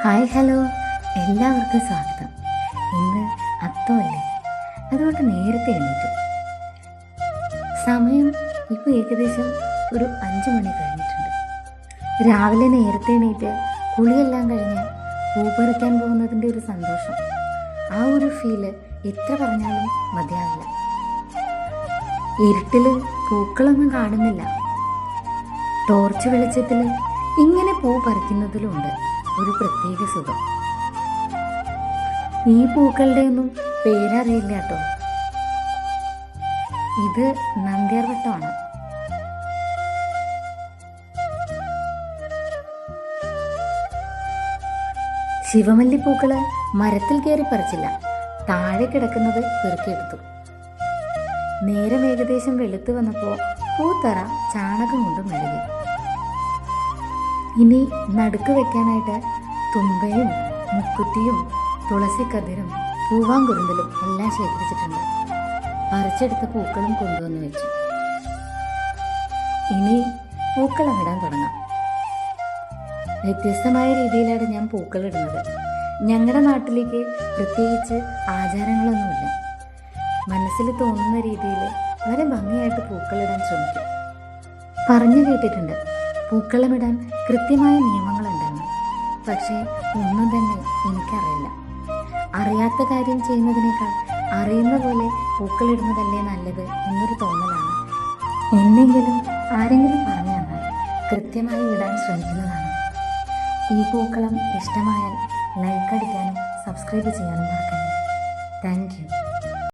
Hi hello, എല്ലാവർക്കും സ്വാഗതം. ഇന്ന് അത്തമല്ലേ, അതുകൊണ്ട് നേരത്തെ എണീറ്റു. സമയം ഇപ്പോൾ ഏകദേശം ഒരു 5 മണി കഴിഞ്ഞിട്ടുണ്ട്. രാവിലെ നേരത്തെ എണീറ്റ് കുളിയെല്ലാം കഴിഞ്ഞ് പൂ പറിക്കാൻ പോകുന്നതിൻ്റെ ഒരു സന്തോഷം, ആ ഒരു ഫീല് എത്ര പറഞ്ഞാലും മതിയാവില്ല. ഇരുട്ടിൽ പൂക്കളൊന്നും കാണുന്നില്ല. ടോർച്ച് വെളിച്ചത്തിൽ ഇങ്ങനെ പൂ പറിക്കുന്നതിലുണ്ട് ഒരു പ്രത്യേക സുഖം. ഈ പൂക്കളുടെ ഒന്നും പേരറിയില്ല കേട്ടോ. ഇത് നന്ദ്യാർവട്ടമാണ്. ശിവമല്ലിപ്പൂക്കള് മരത്തിൽ കയറി പറിച്ചില്ല, താഴെ കിടക്കുന്നത് പെറുക്കിയെടുത്തു. നേരം ഏകദേശം വെളുത്തു വന്നപ്പോൾ പൂത്തറ ചാണകം കൊണ്ട് മെഴുകി. ഇനി നടുക്ക് വെക്കാനായിട്ട് തുമ്പയും മുക്കുറ്റിയും തുളസിക്കതിരും പൂവാങ്കുരുന്തലും എല്ലാം ശേഖരിച്ചിട്ടുണ്ട്. പറിച്ചെടുത്ത പൂക്കളും കൊണ്ടുവന്ന് വെച്ചു. ഇനി പൂക്കളം ഇടാൻ തുടങ്ങാം. വ്യത്യസ്തമായ രീതിയിലാണ് ഞാൻ പൂക്കൾ ഇടുന്നത്. ഞങ്ങളുടെ നാട്ടിലേക്ക് പ്രത്യേകിച്ച് ആചാരങ്ങളൊന്നുമില്ല. മനസ്സിൽ തോന്നുന്ന രീതിയിൽ വളരെ ഭംഗിയായിട്ട് പൂക്കളിടാൻ ശ്രമിക്കും. പറഞ്ഞു കേട്ടിട്ടുണ്ട് പൂക്കളമിടാൻ കൃത്യമായ നിയമങ്ങളുണ്ടെന്ന്. പക്ഷേ ഒന്നും തന്നെ എനിക്കറിയില്ല. അറിയാത്ത കാര്യം ചെയ്യുന്നതിനേക്കാൾ അറിയുന്ന പോലെ പൂക്കളിടുന്നതല്ലേ നല്ലത് എന്നൊരു തോന്നലാണ്. എന്നെങ്കിലും ആരെങ്കിലും പറഞ്ഞു തന്നാൽ കൃത്യമായി ഇടാൻ ശ്രമിക്കുന്നതാണ്. ഈ പൂക്കളം ഇഷ്ടമായാൽ ലൈക്ക് അടിക്കാനും സബ്സ്ക്രൈബ് ചെയ്യാനും മറക്കരുത്. Thank you.